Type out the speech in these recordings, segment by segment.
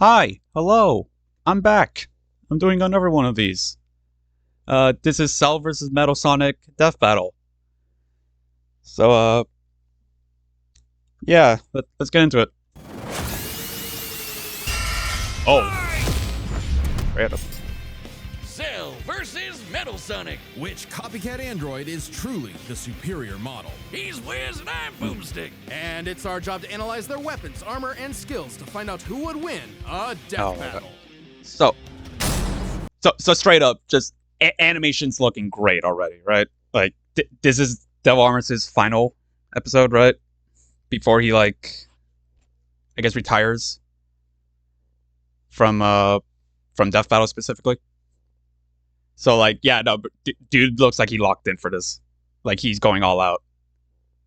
Hi, hello, I'm back. I'm doing another one of these. This is Cell versus Metal Sonic Death Battle. So, yeah, let's get into it. Oh, random. Cell versus Metal Sonic. Which copycat android is truly the superior model? He's Wiz and I'm Boomstick. And it's our job to analyze their weapons, armor, and skills to find out who would win a death battle. So straight up, just animation's looking great already, right? Like, this is DevilArtemis' final episode, right? Before he, like, I guess retires from Death Battle specifically. So, like, yeah, no, but dude looks like he locked in for this. Like, he's going all out.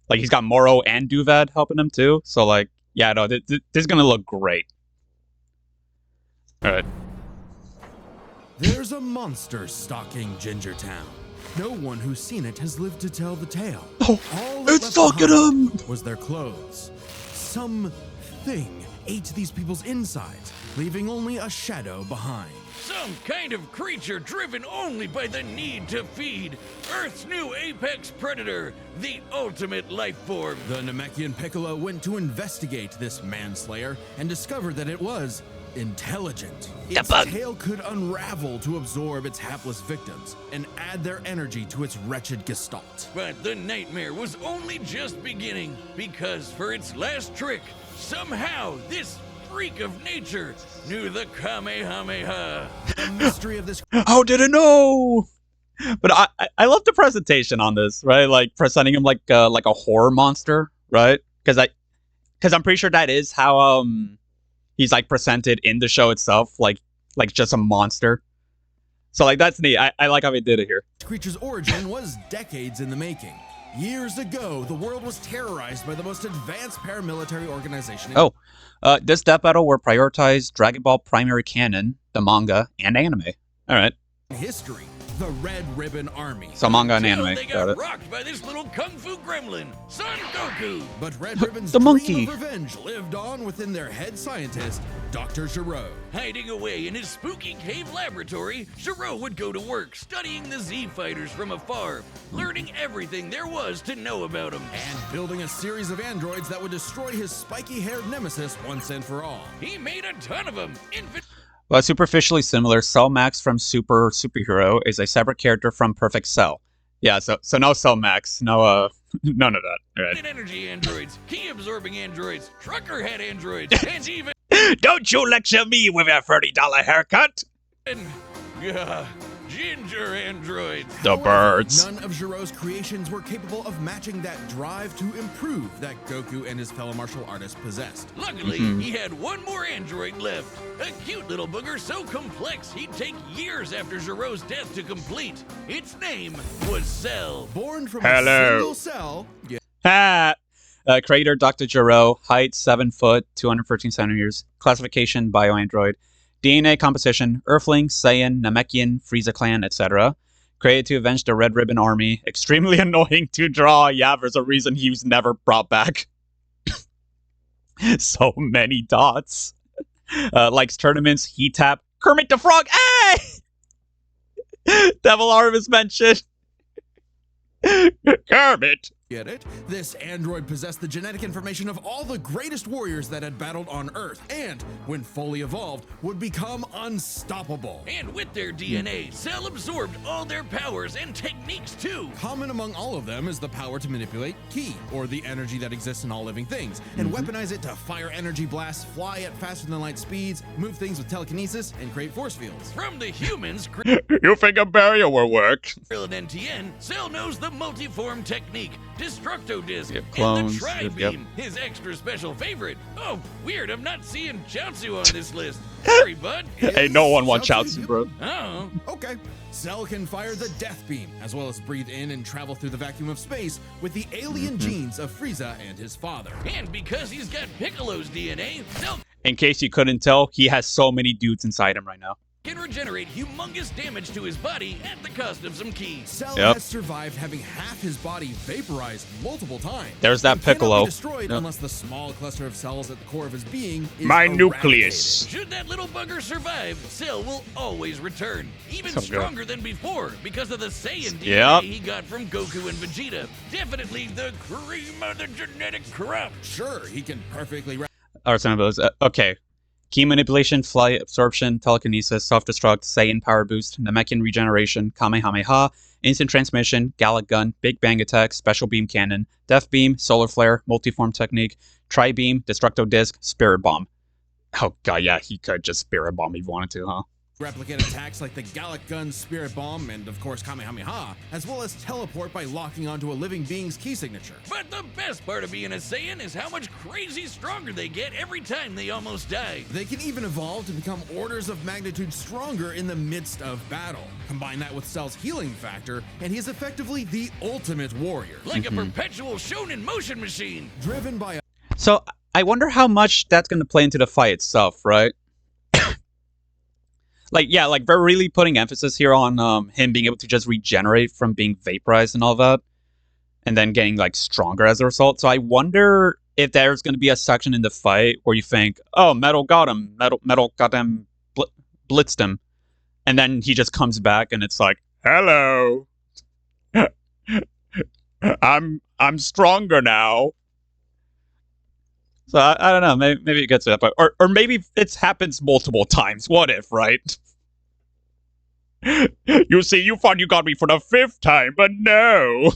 Like, he's got Moro and Duvad helping him, too. So, like, yeah, no, this is gonna look great. Alright. There's a monster stalking Gingertown. No one who's seen it has lived to tell the tale. Oh, All it's stalking him! Was their clothes. Something ate these people's insides, leaving only a shadow behind. Some kind of creature driven only by the need to feed. Earth's new apex predator, the ultimate life form. The Namekian Piccolo went to investigate this manslayer and discovered that it was intelligent. Its tail could unravel to absorb its hapless victims and add their energy to its wretched gestalt. But the nightmare was only just beginning, because for its last trick, somehow this freak of nature knew the Kamehameha. The mystery of this. How did it know? But I love the presentation on this, right? Like presenting him like a horror monster, right? Because I'm pretty sure that is how he's like presented in the show itself, like just a monster. So like that's neat. I like how they did it here. This creature's origin was decades in the making. Years ago, the world was terrorized by the most advanced paramilitary organization. This death battle will prioritize Dragon Ball primary canon, the manga, and anime. All right. History. The Red Ribbon Army. So manga and anime. They got rocked by this little kung fu gremlin, Son Goku. But Red Ribbon's the monkey dream of revenge lived on within their head scientist, Dr. Gero. Hiding away in his spooky cave laboratory, Gero would go to work studying the Z fighters from afar, learning everything there was to know about them. And building a series of androids that would destroy his spiky-haired nemesis once and for all. He made a ton of them. Well, superficially similar, Cell Max from Superhero is a separate character from Perfect Cell. Yeah, so no Cell Max, no none of that. All right. Energy androids, key absorbing androids, trucker head androids, and even don't you lecture me with a $30 haircut. ginger androids. The However, birds. None of Gero's creations were capable of matching that drive to improve that Goku and his fellow martial artists possessed. Luckily, he had one more android left. A cute little booger so complex he'd take years after Gero's death to complete. Its name was Cell. Born from Hello. a single cell. Creator Dr. Gero, height 7 foot, 213 centimeters. Classification Bioandroid. DNA composition: Earthling, Saiyan, Namekian, Frieza clan, etc. Created to avenge the Red Ribbon Army. Extremely annoying to draw. Yeah, there's a reason he was never brought back. So many dots. Likes tournaments, heat tap. Kermit the Frog. Hey! DevilArtemis mentioned. Kermit. Get it? This android possessed the genetic information of all the greatest warriors that had battled on Earth, and, when fully evolved, would become unstoppable. And with their DNA, Cell absorbed all their powers and techniques too. Common among all of them is the power to manipulate Ki, or the energy that exists in all living things, and weaponize it to fire energy blasts, fly at faster than light speeds, move things with telekinesis, and create force fields. From the humans, You think a barrier will work? Krill and NTN, Cell knows the multiform technique, Destructo Disc, Yep, clones, and the Tri-Beam, yep. his extra special favorite. Oh, weird, I'm not seeing Chaozu on this list. Sorry, bud. Hey, no one wants Chaozu, bro. Oh. Okay. Cell can fire the Death Beam, as well as breathe in and travel through the vacuum of space with the alien genes of Frieza and his father. And because he's got Piccolo's DNA, Cell In case you couldn't tell, he has so many dudes inside him right now. can regenerate humongous damage to his body at the cost of some keys. Cell has survived having half his body vaporized multiple times. There's that and cannot Piccolo. be destroyed unless the small cluster of cells at the core of his being is My eradicated. nucleus. Should that little bugger survive, Cell will always return, even So good. stronger than before because of the Saiyan DNA Yep. he got from Goku and Vegeta. Definitely the cream of the genetic crop. Sure, he can perfectly Or some of those. Okay. Key manipulation, flight, absorption, telekinesis, self-destruct, Saiyan power boost, Namekian regeneration, Kamehameha, instant transmission, Gallic gun, Big Bang attack, special beam cannon, death beam, solar flare, multiform technique, tri-beam, destructo disc, spirit bomb. Oh god, yeah, he could just spirit bomb if he wanted to, huh? replicate attacks like the Gallic gun, Spirit Bomb, and of course Kamehameha, as well as teleport by locking onto a living being's key signature. But the best part of being a Saiyan is how much crazy stronger they get every time they almost die. They can even evolve to become orders of magnitude stronger in the midst of battle. Combine that with Cell's healing factor, and he is effectively the ultimate warrior. Like a perpetual shonen motion machine. Driven by a So I wonder how much that's going to play into the fight itself, right? Like they're really putting emphasis here on him being able to just regenerate from being vaporized and all that, and then getting like stronger as a result. So I wonder if there's going to be a section in the fight where you think, oh, Metal got him, Metal got him, blitzed him, and then he just comes back and it's like, hello, I'm stronger now. So I don't know. Maybe it gets to that point, or maybe it happens multiple times. What if, right? You see, you thought you got me for the 5th time, but no.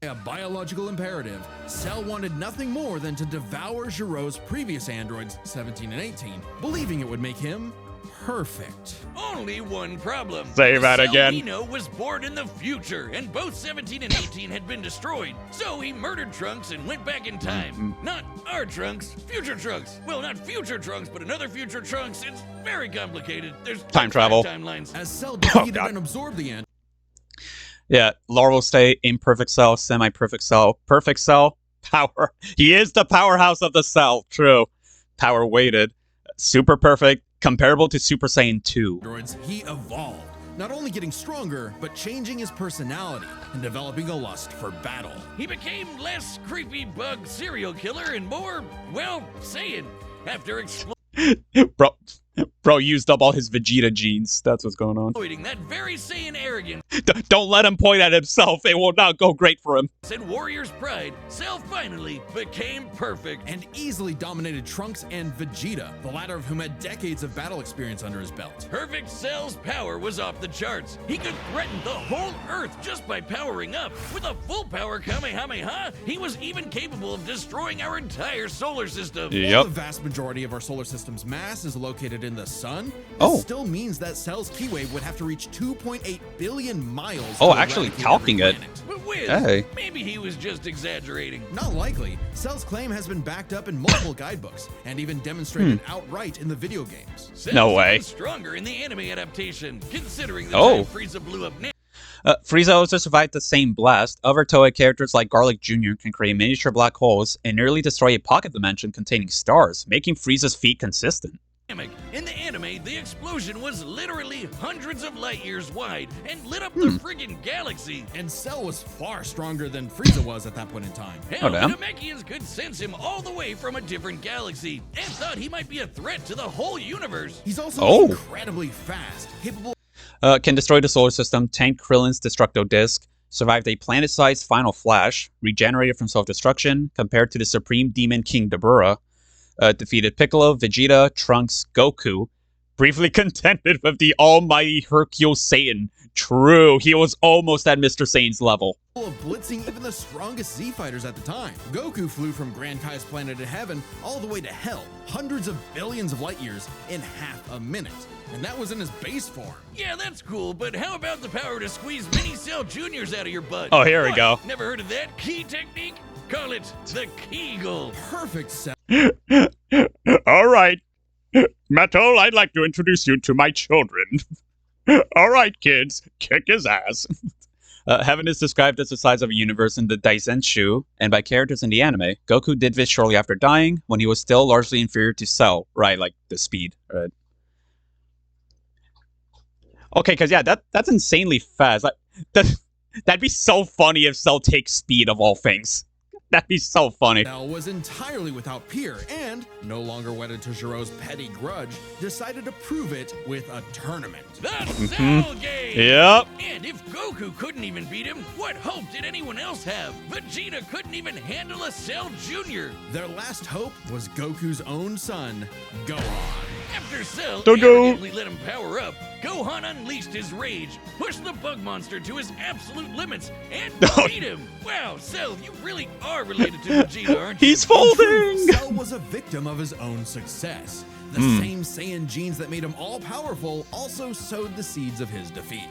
a biological imperative, Cell wanted nothing more than to devour Giro's previous androids, 17 and 18, believing it would make him perfect. Only one problem. Say that again. Cell was born in the future, and both 17 and 18 had been destroyed. So he murdered Trunks and went back in time. Not our Trunks, future Trunks. Well, not future Trunks, but another future Trunks. It's very complicated. There's Time travel. timelines. As Cell defeated God. and absorbed the android, Yeah, larval state, imperfect cell, semi-perfect cell, perfect cell, power. He is the powerhouse of the cell. True. Power weighted, super perfect, comparable to Super Saiyan 2. androids, he evolved, not only getting stronger, but changing his personality and developing a lust for battle. He became less creepy bug serial killer and more, well, Saiyan. After Bro used up all his Vegeta genes. That's what's going on. exploiting that very Saiyan arrogance Don't let him point at himself. It will not go great for him. and warrior's pride, Cell finally became perfect. And easily dominated Trunks and Vegeta, the latter of whom had decades of battle experience under his belt. Perfect Cell's power was off the charts. He could threaten the whole Earth just by powering up. With a full power Kamehameha, he was even capable of destroying our entire solar system. While the vast majority of our solar system's mass is located in the sun, this still means that Cell's key wave would have to reach 2.8 billion miles. Oh, to actually eradicate calcing every it. planet. But Wiz, Hey. maybe he was just exaggerating. Not likely. Cell's claim has been backed up in multiple guidebooks and even demonstrated outright in the video games. Cell's No way. even stronger in the anime adaptation, considering the Oh. time Frieza blew up Frieza also survived the same blast. Other Toei characters like Garlic Jr. can create miniature black holes and nearly destroy a pocket dimension containing stars, making Frieza's feat consistent. Namek. In the anime, the explosion was literally hundreds of light years wide and lit up the friggin' galaxy. And Cell was far stronger than Frieza was at that point in time. Hell, the damn. Namekians could sense him all the way from a different galaxy and thought he might be a threat to the whole universe. He's also Oh. incredibly fast, capable Can destroy the solar system, tank Krillin's destructo disc, survived a planet-sized final flash, regenerated from self-destruction, compared to the Supreme Demon King Dabura, defeated Piccolo, Vegeta, Trunks, Goku, briefly contended with the almighty Hercule Satan. True, he was almost at Mr. Satan's level. of blitzing even the strongest Z fighters at the time. Goku flew from Grand Kai's planet of heaven all the way to hell, hundreds of billions of light years in half a minute. And that was in his base form. Yeah, that's cool, but how about the power to squeeze mini Cell Juniors out of your butt? Oh, here we What? go. Never heard of that key technique? Call it the Kegel. Perfect Cell. All right. Metal, I'd like to introduce you to my children. All right, kids, kick his ass. Heaven is described as the size of a universe in the Daisenshu, and by characters in the anime. Goku did this shortly after dying, when he was still largely inferior to Cell. Right, like the speed, right? Okay, because yeah, that's insanely fast. That'd be so funny if Cell takes speed of all things. That'd be so funny. Cell was entirely without peer and, no longer wedded to Giro's petty grudge, decided to prove it with a tournament. The Cell Game! Yep. And if Goku couldn't even beat him, what hope did anyone else have? Vegeta couldn't even handle a Cell Jr. Their last hope was Goku's own son, Gohan. After Cell Don't go. arrogantly let him power up, Gohan unleashed his rage, pushed the bug monster to his absolute limits, and beat him. Wow, Cell, you really are related to Vegeta, aren't you? He's folding. Cell was a victim of his own success. The same Saiyan genes that made him all-powerful also sowed the seeds of his defeat.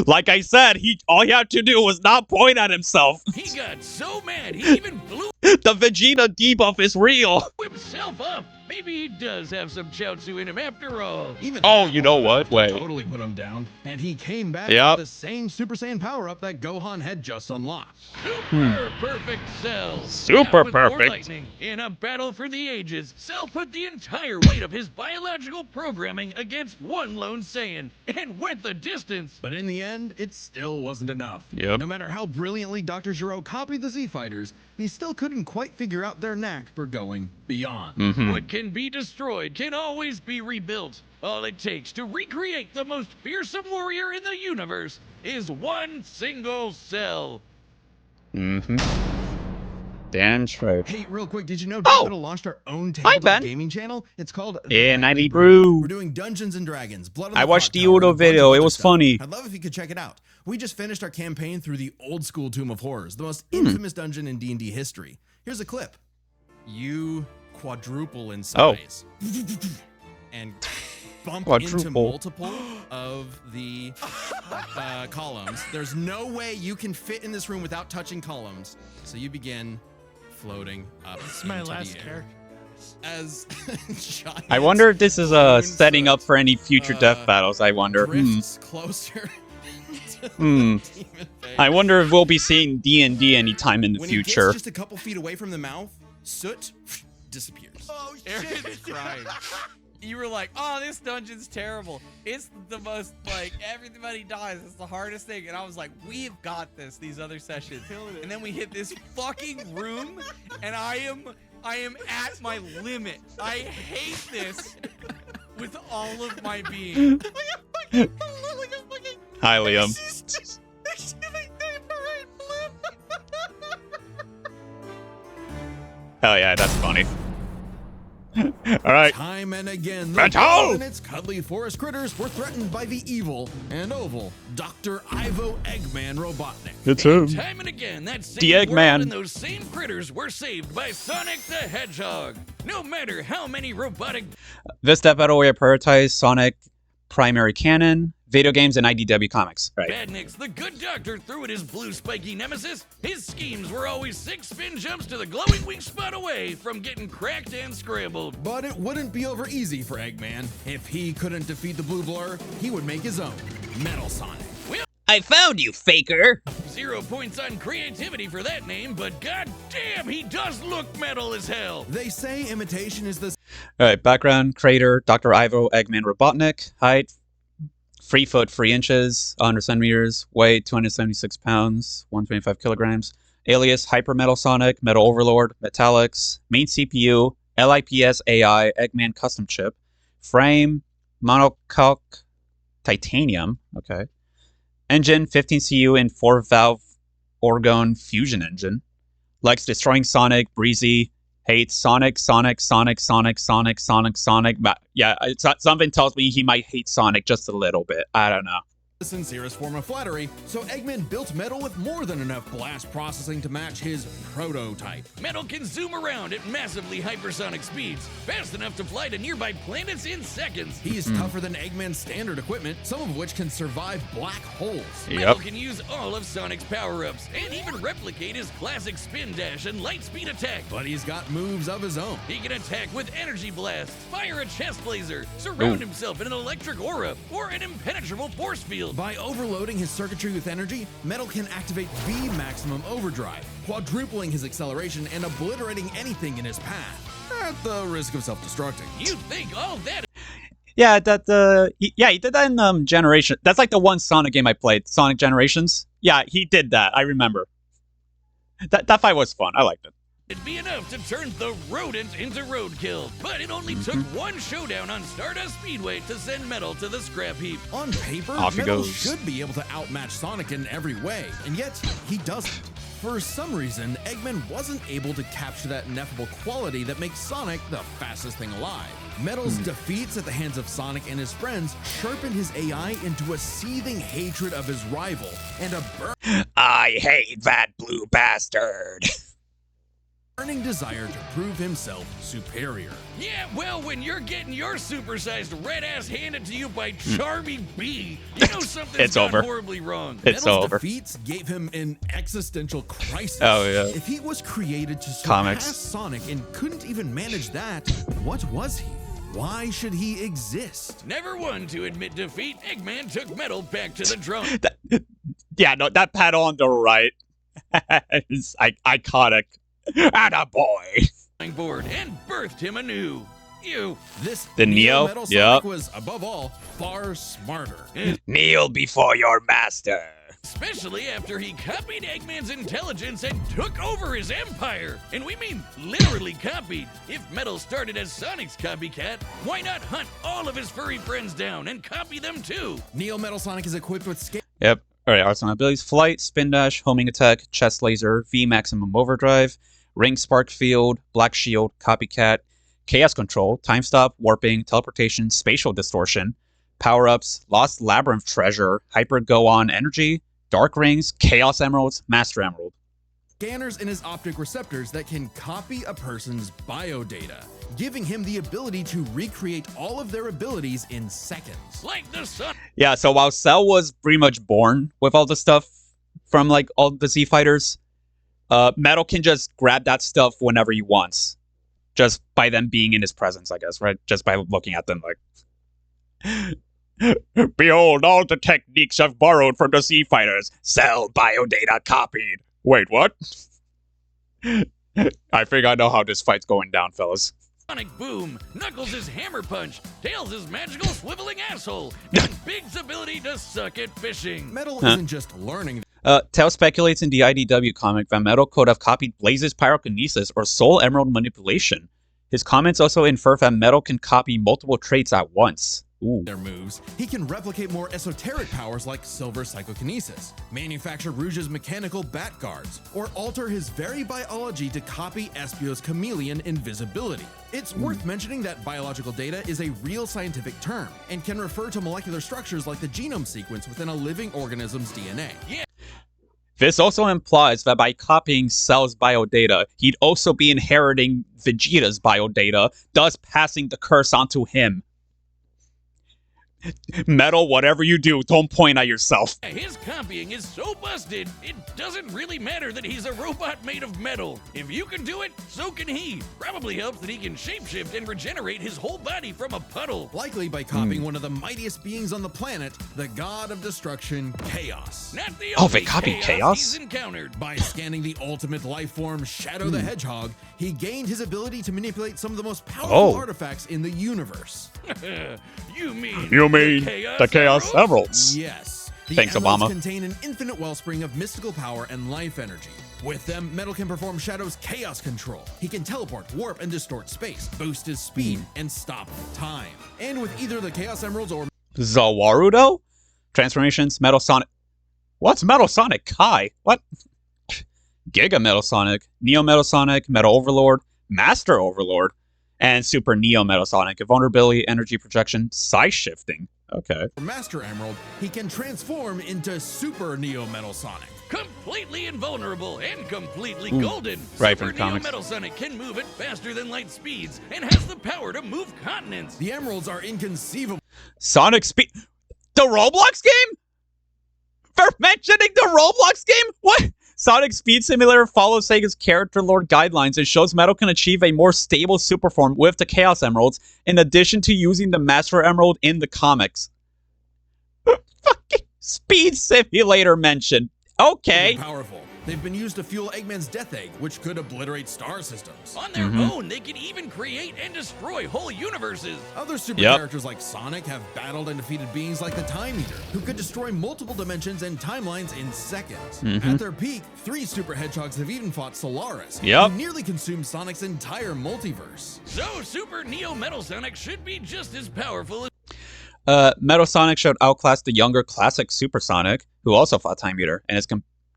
Like I said, all he had to do was not point at himself. He got so mad, he even blew The Vegeta debuff is real. himself up. Maybe he does have some Chaozu in him after all. Even Oh, you know what? Wait. totally put him down, and he came back Yep. with the same Super Saiyan power-up that Gohan had just unlocked. Super perfect Cell. Super With more perfect. lightning. In a battle for the ages, Cell put the entire weight of his biological programming against one lone Saiyan and went the distance. But in the end, it still wasn't enough. Yep. No matter how brilliantly Dr. Gero copied the Z-Fighters, he still couldn't quite figure out their knack for going beyond. What can be destroyed can always be rebuilt. All it takes to recreate the most fearsome warrior in the universe is one single Cell. Damn straight. Hey, real quick, did you know Oh! Digital launched our own Hi, tabletop Ben. gaming channel? It's called Yeah, The Nightly Brew. Brew. We're doing Dungeons and Dragons. Blood on I the watched Clock the Tower, and a Udo bunch of video. other It was stuff. funny. I'd love if you could check it out. We just finished our campaign through the old school Tomb of Horrors, the most infamous dungeon in D&D history. Here's a clip. You quadruple in size. And bump into Quadruple. multiple of the columns. There's no way you can fit in this room without touching columns. So you begin floating up. This is my into last the air. character. As giant I wonder if this is moon setting up foot, for any future death battles. I wonder. drifts closer. to Hmm. the demon face. I wonder if we'll be seeing D&D anytime in the When he future. gets just a couple feet away from the mouth, soot disappears. Oh, Aaron's crying. You were like, oh, this dungeon's terrible. It's the most, like, everybody dies. It's the hardest thing. And I was like, we've got this, these other sessions. And then we hit this fucking room, and I am at my limit. I hate this with all of my being. Hi, Liam. Hell yeah, that's funny. All right. Time and again, the Battle! world and its cuddly forest critters were threatened by the evil and oval Dr. Ivo Eggman Robotnik. It's him. Time and again, that same The Eggman. world and those same critters were saved by Sonic the Hedgehog. No matter how many robotic This death battle will prioritize Sonic primary canon, video games, and IDW comics. Right. badniks the good doctor threw at his blue spiky nemesis, his schemes were always 6 spin jumps to the glowing weak spot away from getting cracked and scrambled. But it wouldn't be over easy for Eggman. If he couldn't defeat the Blue Blur, he would make his own Metal Sonic. I found you, faker. 0 points on creativity for that name, but goddamn, he does look metal as hell. They say imitation is the All right. Background: creator Dr. Ivo Eggman Robotnik. Height: 3 foot 3 inches, 100 centimeters. Weight: 276 pounds, 125 kilograms. Alias: Hyper Metal Sonic, Metal Overlord, Metallics. Main CPU: LIPS AI Eggman custom chip. Frame: monocoque titanium. Okay. Engine: 15 CU and 4-valve orgone fusion engine. Likes destroying Sonic, breezy. Hates Sonic. But yeah, something tells me he might hate Sonic just a little bit. I don't know. sincerest form of flattery, so Eggman built Metal with more than enough blast processing to match his prototype. Metal can zoom around at massively hypersonic speeds, fast enough to fly to nearby planets in seconds. He's tougher than Eggman's standard equipment, some of which can survive black holes. Metal can use all of Sonic's power-ups, and even replicate his classic spin dash and light speed attack. But he's got moves of his own. He can attack with energy blast, fire a chest laser, surround himself in an electric aura, or an impenetrable force field. By overloading his circuitry with energy, Metal can activate V Maximum Overdrive, quadrupling his acceleration and obliterating anything in his path, at the risk of self-destructing. You think all that Yeah, he did that in Generation. That's like the one Sonic game I played, Sonic Generations. Yeah, he did that. I remember. That fight was fun. I liked it. It'd be enough to turn the rodent into roadkill, but it only took one showdown on Stardust Speedway to send Metal to the scrap heap. On paper, Off he Metal goes. should be able to outmatch Sonic in every way, and yet he doesn't. For some reason, Eggman wasn't able to capture that ineffable quality that makes Sonic the fastest thing alive. Metal's defeats at the hands of Sonic and his friends sharpened his AI into a seething hatred of his rival and a I hate that blue bastard. burning desire to prove himself superior. Yeah, well, when you're getting your supersized red ass handed to you by Charming B, you know something's It's gone over. horribly wrong. It's Metal's over. defeats gave him an existential crisis. Oh, yeah. If he was created to surpass Comics. Sonic and couldn't even manage that, what was he? Why should he exist? Never one to admit defeat, Eggman took Metal back to the drum Yeah, no, that panel on the right is iconic. Attaboy. board and birthed him anew. You. This The Neo? Metal Sonic Yep. was, above all, far smarter. Kneel before your master. Especially after he copied Eggman's intelligence and took over his empire. And we mean literally copied. If Metal started as Sonic's copycat, why not hunt all of his furry friends down and copy them too? Neo Metal Sonic is equipped with Yep. All right, arsenal abilities: flight, spin dash, homing attack, chest laser, V maximum overdrive, ring spark field, black shield, copycat, chaos control, time stop, warping, teleportation, spatial distortion, power-ups, lost labyrinth treasure, hyper go on energy, dark rings, chaos emeralds, master emerald. scanners in his optic receptors that can copy a person's biodata, giving him the ability to recreate all of their abilities in seconds. Like the sun. Yeah, so while Cell was pretty much born with all the stuff from like all the Z fighters, Metal can just grab that stuff whenever he wants, just by them being in his presence, I guess, right? Just by looking at them, like, behold, all the techniques I've borrowed from the Z fighters. Cell biodata copied. Wait, what? I think I know how this fight's going down, fellas. Sonic boom, Knuckles' hammer punch, Tails' magical swiveling asshole, and Big's ability to suck at fishing. Metal isn't just learning. Tails speculates in the IDW comic that Metal could have copied Blaze's pyrokinesis or Soul Emerald manipulation. His comments also infer that Metal can copy multiple traits at once. Ooh. Their moves, he can replicate more esoteric powers like Silver Psychokinesis, manufacture Rouge's mechanical bat guards, or alter his very biology to copy Espio's chameleon invisibility. It's worth mentioning that biological data is a real scientific term and can refer to molecular structures like the genome sequence within a living organism's DNA. This also implies that by copying Cell's biodata, he'd also be inheriting Vegeta's biodata, thus passing the curse onto him. Metal, whatever you do, don't point at yourself. His copying is so busted, it doesn't really matter that he's a robot made of metal. If you can do it, so can he. Probably helps that he can shapeshift and regenerate his whole body from a puddle. Likely by copying one of the mightiest beings on the planet, the god of destruction, Chaos. Not the Oh, only they copied chaos Chaos? he's encountered. By scanning the ultimate life form, Shadow the Hedgehog, he gained his ability to manipulate some of the most powerful artifacts in the universe. You mean the Chaos Emeralds? Yes. The Thanks, emeralds Obama. contain an infinite wellspring of mystical power and life energy. With them, Metal can perform Shadow's chaos control. He can teleport, warp, and distort space, boost his speed, and stop time. And with either the Chaos Emeralds or Zawarudo? Transformations, Metal Sonic. What's Metal Sonic Kai? What? Giga Metal Sonic, Neo Metal Sonic, Metal Overlord, Master Overlord, and Super Neo Metal Sonic. Vulnerability, energy projection, size shifting. Okay. Master Emerald, he can transform into Super Neo Metal Sonic. completely invulnerable and completely golden. Right, Super from the comics. Metal Sonic can move at faster than light speeds and has the power to move continents. The emeralds are inconceivable. Sonic Speed. The Roblox game? For mentioning the Roblox game? What? Sonic Speed Simulator follows Sega's character lore guidelines and shows Metal can achieve a more stable superform with the Chaos Emeralds, in addition to using the Master Emerald in the comics. Fucking Speed Simulator mentioned. Okay. Powerful. They've been used to fuel Eggman's Death Egg, which could obliterate star systems. On their own, they can even create and destroy whole universes. Other super characters like Sonic have battled and defeated beings like the Time Eater, who could destroy multiple dimensions and timelines in seconds. At their peak, 3 super hedgehogs have even fought Solaris, who nearly consumed Sonic's entire multiverse. So Super Neo Metal Sonic should be just as powerful as Metal Sonic showed outclass the younger classic Super Sonic, who also fought Time Eater, and is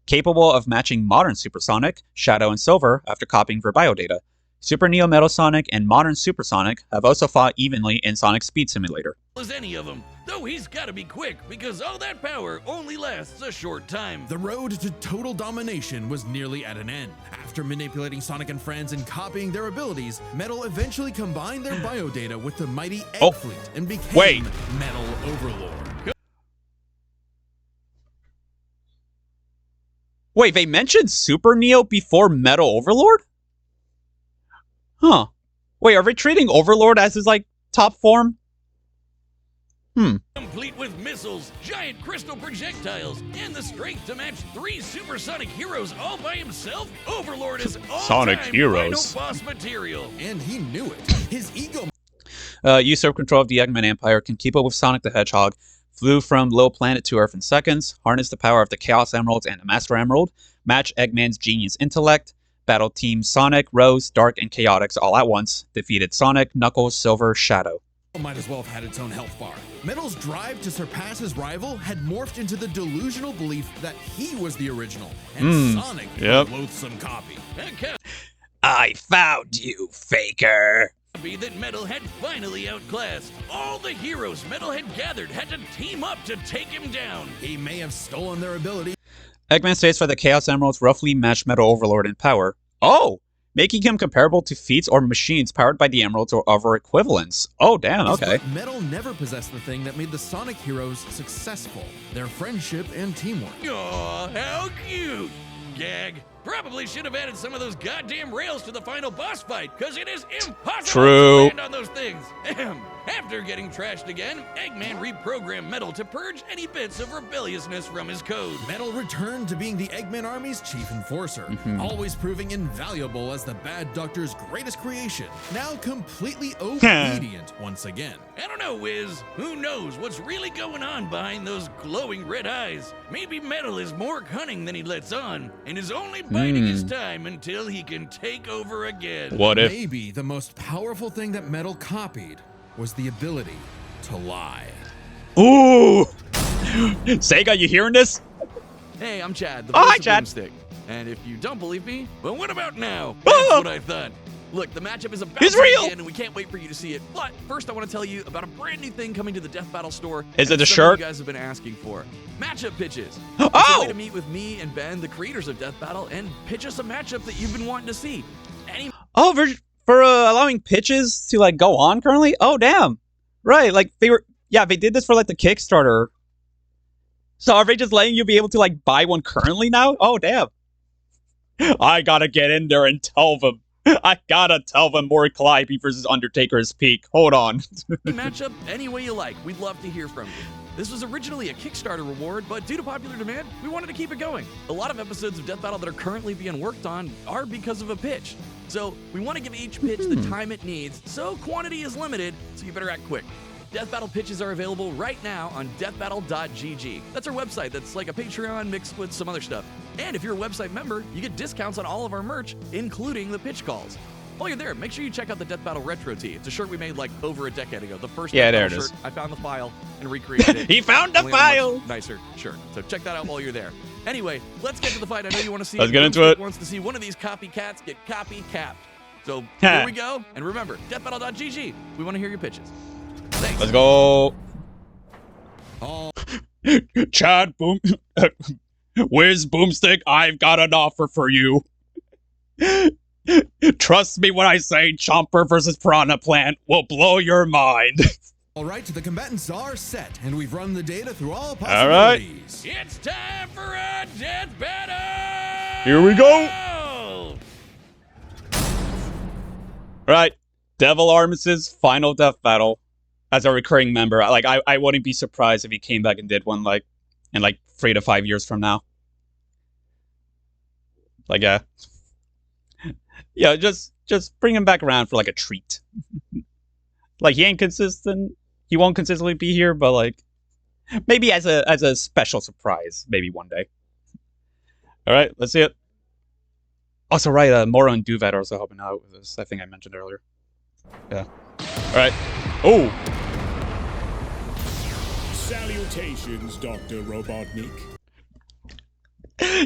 capable of matching modern Super Sonic, Shadow, and Silver after copying their biodata. Super Neo Metal Sonic and modern Super Sonic have also fought evenly in Sonic Speed Simulator. as any of them. Though he's gotta be quick, because all that power only lasts a short time. The road to total domination was nearly at an end. After manipulating Sonic and friends and copying their abilities, Metal eventually combined their biodata with the mighty Egg Fleet and became Metal Overlord. Wait, they mentioned Super Neo before Metal Overlord? Huh. Wait, are they treating Overlord as his, like, top form? Complete with missiles, giant crystal projectiles, and the strength to match 3 supersonic heroes all by himself, Overlord is Sonic all-time heroes. final boss material. And he knew it. His ego Usurp control of the Eggman Empire, can keep up with Sonic the Hedgehog, flew from low planet to Earth in seconds, harnessed the power of the Chaos Emeralds and the Master Emerald, match Eggman's genius intellect, battled Team Sonic, Rose, Dark, and Chaotix all at once, defeated Sonic, Knuckles, Silver, Shadow. might as well have had its own health bar. Metal's drive to surpass his rival had morphed into the delusional belief that he was the original, and Sonic a loathsome copy. I found you, faker. That Metal had finally outclassed. All the heroes Metal had gathered had to team up to take him down. He may have stolen their ability. Eggman's face for the Chaos Emeralds roughly matched Metal Overlord in power. Oh! Making him comparable to feats or machines powered by the Emeralds or other equivalents. Oh, damn, okay. But Metal never possessed the thing that made the Sonic heroes successful, their friendship and teamwork. Aw, how cute! Gag. Probably should have added some of those goddamn rails to the final boss fight, because it is impossible to land on those things. After getting trashed again, Eggman reprogrammed Metal to purge any bits of rebelliousness from his code. Metal returned to being the Eggman Army's chief enforcer, always proving invaluable as the Bad Doctor's greatest creation, now completely obedient once again. I don't know, Wiz. Who knows what's really going on behind those glowing red eyes? Maybe Metal is more cunning than he lets on, and is only biding his time until he can take over again. What if? Maybe the most powerful thing that Metal copied was the ability to lie. Ooh! Sega, you hearing this? Hey, I'm Chad, the Oh, voice hi, of Chad. Boomstick. And if you don't believe me, But what about now? That's what I thought. look, the matchup is about It's to real! begin, and we can't wait for you to see it. But first, I want to tell you about a brand new thing coming to the Death Battle store. Is it and the something shirt? you guys have been asking for? Matchup pitches. Oh! It's a way to meet with me and Ben, the creators of Death Battle, and pitch us a matchup that you've been wanting to see. Oh, for allowing pitches to, like, go on currently? Oh, damn. Right, like, they did this for, like, the Kickstarter. So are they just letting you be able to, like, buy one currently now? Oh, damn. I gotta get in there and tell them. I gotta tell them more Calliope versus Undertaker is peak. Hold on. Matchup any way you like. We'd love to hear from you. This was originally a Kickstarter reward, but due to popular demand, we wanted to keep it going. A lot of episodes of Death Battle that are currently being worked on are because of a pitch. So we want to give each pitch the time it needs, so quantity is limited, so you better act quick. Death Battle pitches are available right now on deathbattle.gg. That's our website that's like a Patreon mixed with some other stuff. And if you're a website member, you get discounts on all of our merch, including the pitch calls. While you're there, make sure you check out the Death Battle Retro Tee. It's a shirt we made like over a decade ago. The first Yeah, Death there Battle it is. shirt. I found the file and recreated it. He found the Only on a file! much nicer shirt. So check that out while you're there. Anyway, let's get to the fight. I know you want to see Let's it. get into Boomstick it. wants to see one of these copycats get copy-capped. So here we go. And remember, deathbattle.gg. We want to hear your pitches. Thanks. Let's go. Oh, Chad Boom. Wiz Boomstick, I've got an offer for you. Trust me when I say Chomper versus Piranha Plant will blow your mind. all right, the combatants are set, and we've run the data through all All right. possibilities. It's time for a death battle! Here we go. Right. DevilArtemis' final death battle. As a recurring member, like I wouldn't be surprised if he came back and did one like in like 3 to 5 years from now. Like, yeah, just bring him back around for like a treat. Like, he ain't consistent. He won't consistently be here, but like, maybe as a special surprise, maybe one day. All right, let's see it. Also, right, Moro and Duvet are also helping out with this. I think I mentioned earlier. Yeah. All right. Oh. Salutations, Dr. Robotnik.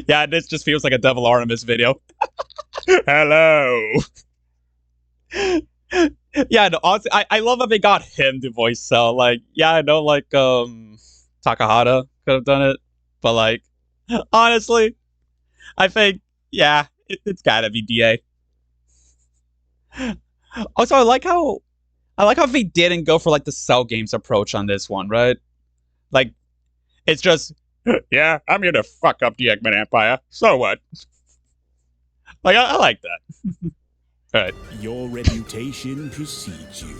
Yeah, this just feels like a DevilArtemis video. Hello. Yeah, no, honestly, I love how they got him to voice Cell. Like, yeah, I know, like, Takahata could have done it, but like, honestly, I think, yeah, it's gotta be DA. Also, I like how they didn't go for like the Cell Games approach on this one, right? Like, it's just, yeah, I'm here to fuck up the Eggman Empire. So what? Like, I like that. Alright. Your reputation precedes you.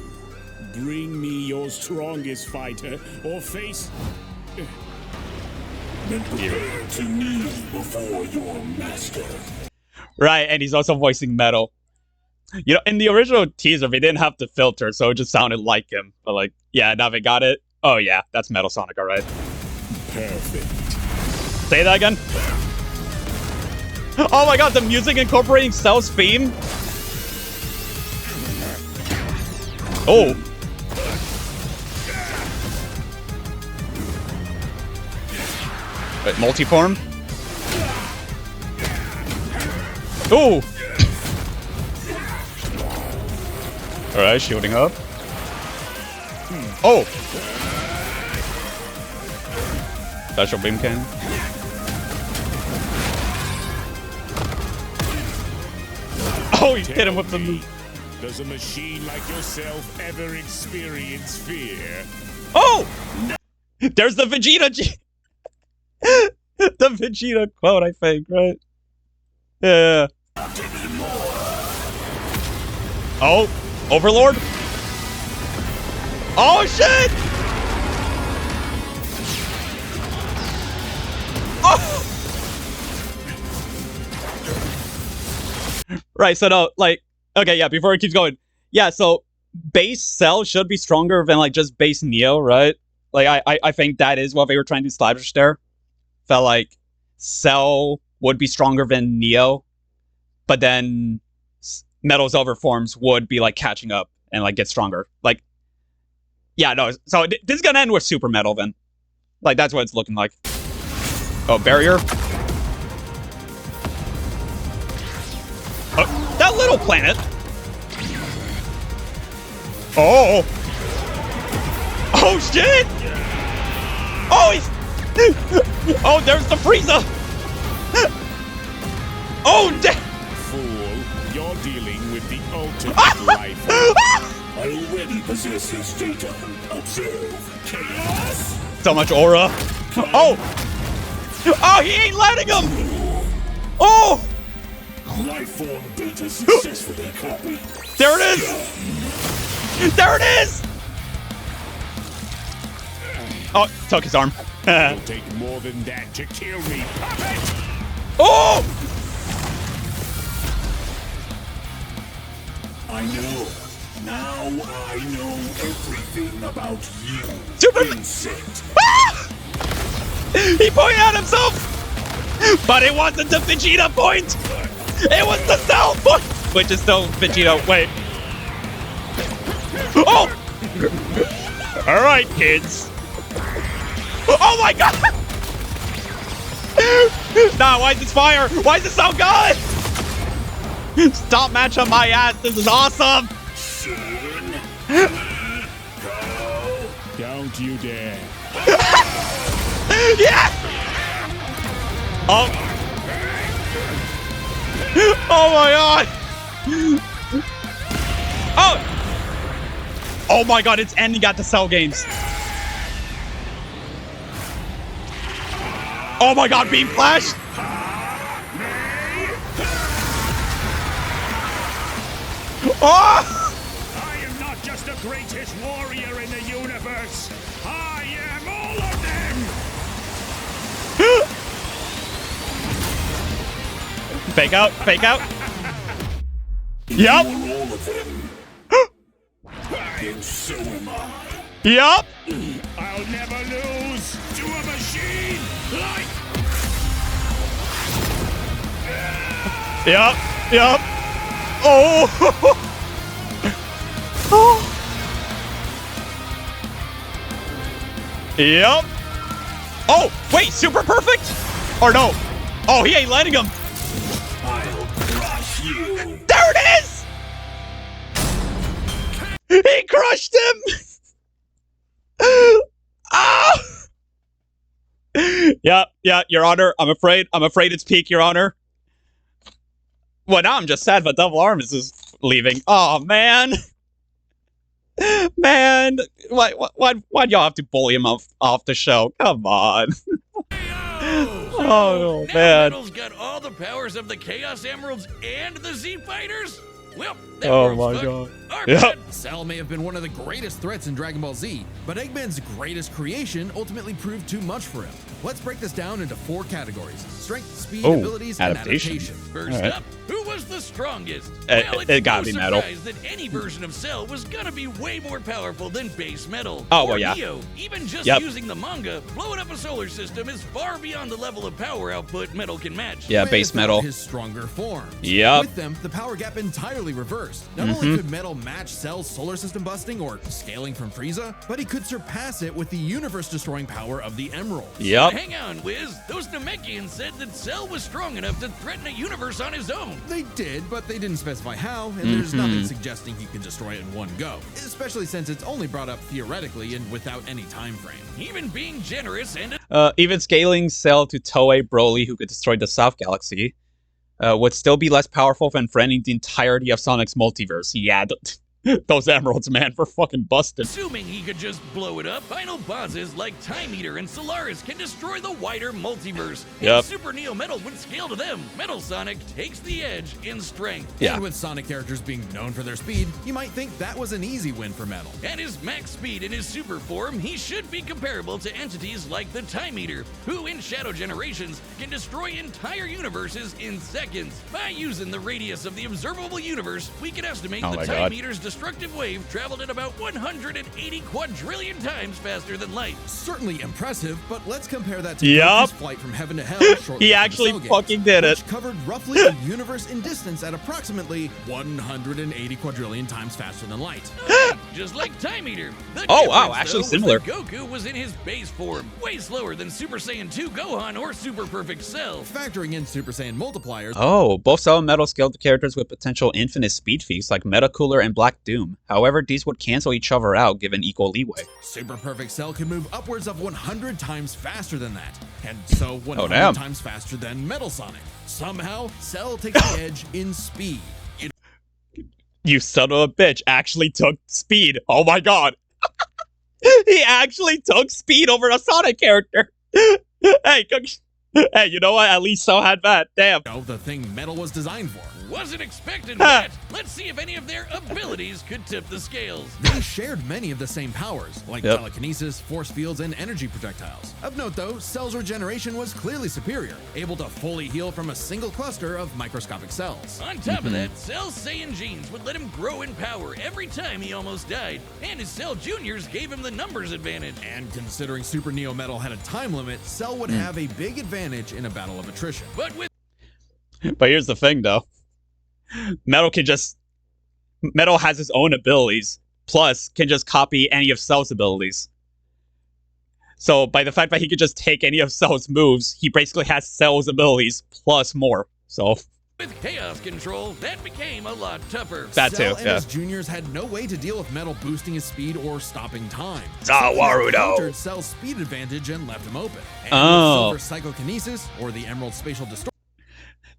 Bring me your strongest fighter, or face... Then prepare to kneel before your master. Right, and he's also voicing Metal. You know, in the original teaser, they didn't have the filter, so it just sounded like him. But like, yeah, now they got it. Oh yeah, that's Metal Sonic, alright. Perfect. Say that again. Oh my god, the music incorporating Cell's theme? Oh. Wait, multiform? Oh! Alright, shielding up. Oh! Special beam cannon. Oh, he hit him with the move. Does a machine like yourself ever experience fear? Oh! There's the Vegeta the Vegeta quote, I think, right? Yeah. Oh, Overlord? Oh, shit! Oh! Right, so no, like, okay, yeah, before it keeps going. Yeah, so base Cell should be stronger than, like, just base Neo, right? Like, I think that is what they were trying to establish there. Felt like Cell would be stronger than Neo, but then Metal's other forms would be, like, catching up and, like, get stronger. Like, yeah, no, so this is gonna end with Super Metal, then. Like, that's what it's looking like. Oh, barrier? Oh, that little planet! Oh! Oh, shit! Oh, he's... Oh, there's the Frieza! Oh, damn! Fool, you're dealing with the ultimate life. I already possess his data. Observe chaos. So much aura. Oh! Oh, he ain't letting him! Oh! Life form data successfully copied. There it is! There it is! Oh, took his arm. It'll take more than that to kill me, puppet! Oh! I know. Now I know everything about you. Super... Insect. Ah! He pointed at himself! But it wasn't the Vegeta point! It was the Cell point! Which is still Vegeta. Wait. Oh! Alright, kids. Oh my god! Nah, why is this fire? Why is it so good? Stop match on my ass. This is awesome! Don't you dare. Yeah! Oh. Oh my god! Oh! Oh my god, it's ending at the Cell Games. Oh my god, Beam Flash! Oh! I am not just the greatest warrior in the universe. I am all of them. Fake out. Fake out. You Yup. are all of them. And so am I. Yup. I'll never lose to a machine like. Yup. Yup. Oh. Oh. Yup. Oh, wait, super perfect? Or no? Oh, he ain't letting him. I'll crush you. There it is! He crushed him! Ah! Yeah, Your Honor. I'm afraid it's peak, Your Honor. Well, now I'm just sad that DevilArtemis is leaving. Oh, man. Man, why'd y'all have to bully him off the show? Come on. Oh, now man. Metal's got all the powers of the Chaos Emeralds and the Z Fighters? Well, that Oh world's my fucked. god. Our Yep. bad. Cell may have been one of the greatest threats in Dragon Ball Z, but Eggman's greatest creation ultimately proved too much for him. Let's break this down into 4 categories: strength, speed, Oh, abilities, and adaptation. adaptation. First Alright. up, who was the strongest? It- Well, it's it gotta no be Metal. surprise that any version of Cell was gonna be way more powerful than base Metal. Oh, or well, yeah. Neo. Even just Yep. using the manga, blowing up a solar system is far beyond the level of power output Metal can match. Yeah, base Without Metal. his stronger forms. Yep. With them, the power gap entirely reversed. Not only could Metal match Cell's solar system busting or scaling from Frieza, but he could surpass it with the universe-destroying power of the Emerald. Yep. Hang on, Wiz. Those Namekians said that Cell was strong enough to threaten a universe on his own. They did, but they didn't specify how, and there's nothing suggesting he can destroy it in one go, especially since it's only brought up theoretically and without any time frame. Even being generous and Even scaling Cell to Toei Broly, who could destroy the South Galaxy, would still be less powerful than threatening the entirety of Sonic's multiverse. Yeah, those emeralds, man, for fucking busted. assuming he could just blow it up, final bosses like Time Eater and Solaris can destroy the wider multiverse. Yep. And Super Neo Metal would scale to them. Metal Sonic takes the edge in strength. Yeah. And with Sonic characters being known for their speed, you might think that was an easy win for Metal. At his max speed in his super form, he should be comparable to entities like the Time Eater, who in Shadow Generations can destroy entire universes in seconds. By using the radius of the observable universe, we can estimate Oh the my Time God. Eater's destructive wave traveled at about 180 quadrillion times faster than light. Certainly impressive, but let's compare that to Yup. Goku's flight from heaven to hell shortly He after the actually Cell Games, fucking did it. which covered roughly a universe in distance at approximately 180 quadrillion times faster than light. Just like Time Eater. The Oh, wow, difference, actually though, was similar. that Goku was in his base form, way slower than Super Saiyan 2 Gohan or Super Perfect Cell. Factoring in Super Saiyan multipliers, Oh, both Cell and Metal scaled the characters with potential infinite speed feats like Meta Cooler and Black Doom. However, these would cancel each other out given equal leeway. Super Perfect Cell can move upwards of 100 times faster than that, and so 100 damn. times faster than Metal Sonic. Somehow, Cell takes the edge in speed. You son of a bitch actually took speed. Oh my god. He actually took speed over a Sonic character. Hey, hey, you know what? At least Cell had that. Damn. You know, the thing Metal was designed for. Wasn't expecting that. Let's see if any of their abilities could tip the scales. They shared many of the same powers, like Yep. telekinesis, force fields, and energy projectiles. Of note, though, Cell's regeneration was clearly superior, able to fully heal from a single cluster of microscopic cells. On top of that, Cell's Saiyan genes would let him grow in power every time he almost died, and his Cell Juniors gave him the numbers advantage. And considering Super Neo Metal had a time limit, Cell would have a big advantage in a battle of attrition. But with But here's the thing, though. Metal has his own abilities, plus can just copy any of Cell's abilities. So by the fact that he could just take any of Cell's moves, he basically has Cell's abilities plus more. So Chaos Control, that became a lot tougher. that too, Cell and yeah. his juniors had no way to deal with Metal boosting his speed or stopping time. Zawarudo. Countered Cell's speed advantage and left him open. And Oh. with Silver Psychokinesis, or the Emerald Spatial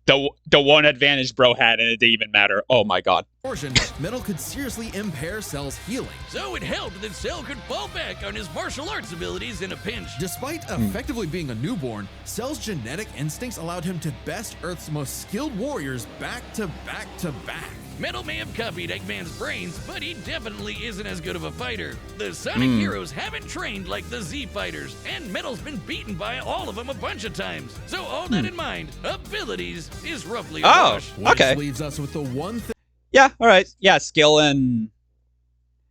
The one advantage bro had, and it didn't even matter. Oh my god. Distortion, Metal could seriously impair Cell's healing. So it helped that Cell could fall back on his martial arts abilities in a pinch. Despite effectively being a newborn, Cell's genetic instincts allowed him to best Earth's most skilled warriors back to back to back. Metal may have copied Eggman's brains, but he definitely isn't as good of a fighter. The Sonic heroes haven't trained like the Z fighters, and Metal's been beaten by all of them a bunch of times. So all that in mind, abilities is roughly a wash. Which okay. leaves us with the one thing Yeah, all right. Yeah, skill and...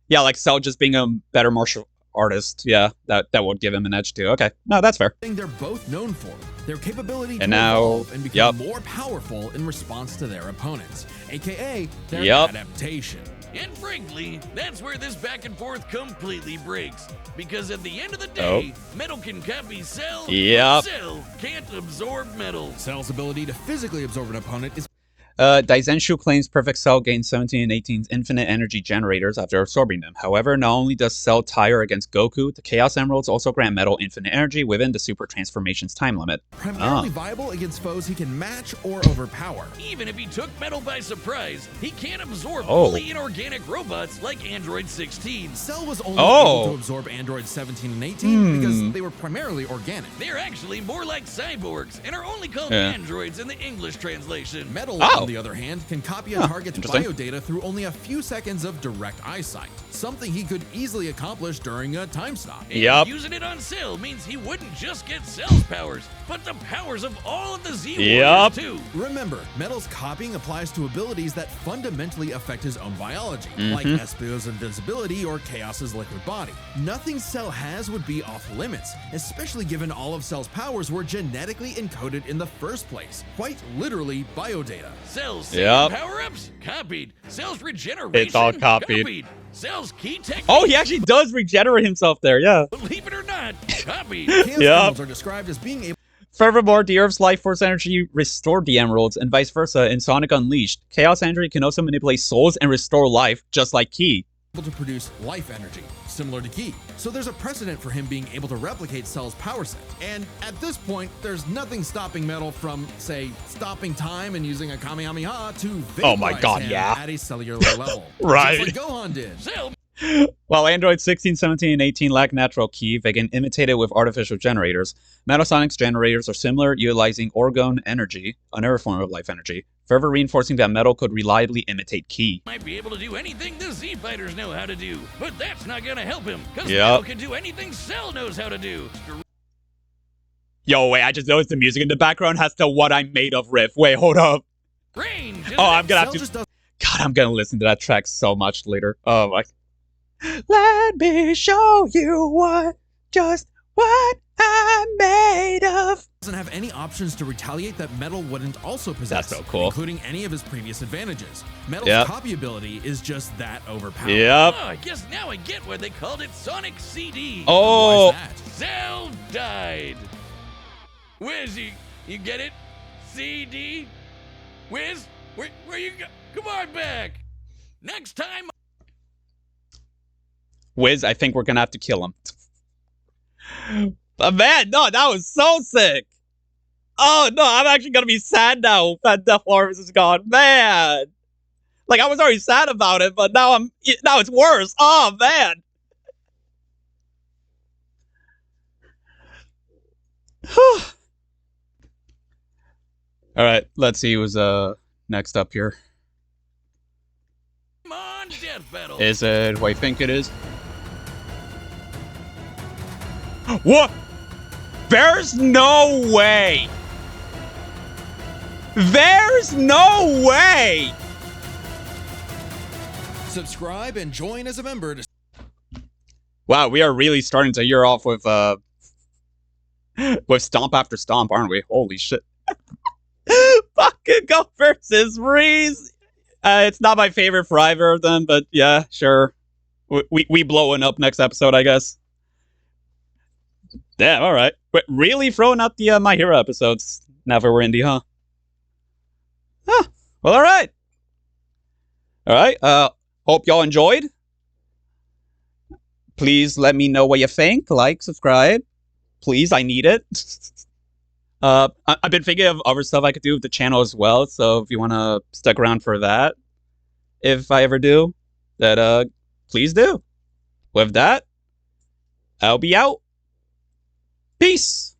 Yeah, like Cell just being a better martial artist. Yeah, that would give him an edge too. Okay, no, that's fair. they're both known for. Their capability to And now- evolve and become yep. more powerful in response to their opponents, aka their Yep. adaptation. And frankly, that's where this back and forth completely breaks. Because at the end of the day, Metal can copy Cell, Yep. but Cell can't absorb Metal. Cell's ability to physically absorb an opponent is Daizenshu claims Perfect Cell gains 17 and 18's infinite energy generators after absorbing them. However, not only does Cell tire against Goku, the Chaos Emeralds also grant Metal infinite energy within the Super Transformation's time limit. primarily viable against foes he can match or overpower. Even if he took Metal by surprise, he can't absorb Oh. fully inorganic robots like Android 16. Cell was only Oh. able to absorb androids 17 and 18 because they were primarily organic. They're actually more like cyborgs and are only called Yeah. androids in the English translation. Metal, Oh. on the other hand, can copy a target's interesting. biodata through only a few seconds of direct eyesight, something he could easily accomplish during a time stop. And Yup. using it on Cell means he wouldn't just get Cell's powers, but the powers of all of the Z Yup. Warriors too. Remember, Metal's copying applies to abilities that fundamentally affect his own biology, like Mm-hmm. Espio's invincibility or Chaos's liquid body. Nothing Cell has would be off limits, especially given all of Cell's powers were genetically encoded in the first place. Quite literally, biodata. Cell's Yup. power-ups copied. Cell's regeneration It's all copied. Cell's key technique. Oh, he actually does regenerate himself there, yeah. Believe it or not, copied. Chaos Yup. Emeralds are described as being able Furthermore, the Earth's life force energy restored the emeralds, and vice versa in Sonic Unleashed. Chaos energy can also manipulate souls and restore life, just like Ki. to produce life energy, similar to Ki. So there's a precedent for him being able to replicate Cell's power set. And at this point, there's nothing stopping Metal from, say, stopping time and using a Kamehameha to Oh my vaporize God, him yeah. at a cellular level. Right. Just like Gohan did. Cell While Androids 16, 17, and 18 lack natural Ki, they can imitate it with artificial generators. Metasonic's generators are similar, utilizing orgone energy, another form of life energy, further reinforcing that Metal could reliably imitate Ki. might be able to do anything the Z fighters know how to do, but that's not gonna help him, because Yup. Metal can do anything Cell knows how to do. Yo, wait, I just noticed the music in the background has the What I'm Made Of riff. Wait, hold up. Range. Oh, I'm gonna have Cell to... just does God, I'm gonna listen to that track so much later. Oh my... Let me show you what I'm made of. doesn't have any options to retaliate that Metal wouldn't also possess. That's so cool. Including any of his previous advantages. Metal's Yep. copy ability is just that overpowered. Yep. Oh, I guess now I get why they called it Sonic CD. Oh, Why is that? Cell died. Wiz, you get it? CD? Wiz, where you go? Come on back. Next time. Wiz, I think we're gonna have to kill him. But man, no, that was so sick. Oh no, I'm actually gonna be sad now that DevilArtemis is gone. Man, like I was already sad about it, but now it's worse. Oh man. All right, let's see who's next up here. Come on, Death Battle. Is it who I think it is? What? There's no way. There's no way. Subscribe and join as a member to Wow, we are really starting to year off with stomp after stomp, aren't we? Holy shit. Fucking go versus Reese. It's not my favorite for either of them, but yeah, sure. We blowing up next episode, I guess. Damn, all right. But really throwing out the My Hero episodes now that we're indie, huh? Huh. Well, all right. All right. Hope y'all enjoyed. Please let me know what you think. Like, subscribe. Please, I need it. I've been thinking of other stuff I could do with the channel as well, so if you want to stick around for that, if I ever do, that please do. With that, I'll be out. Peace.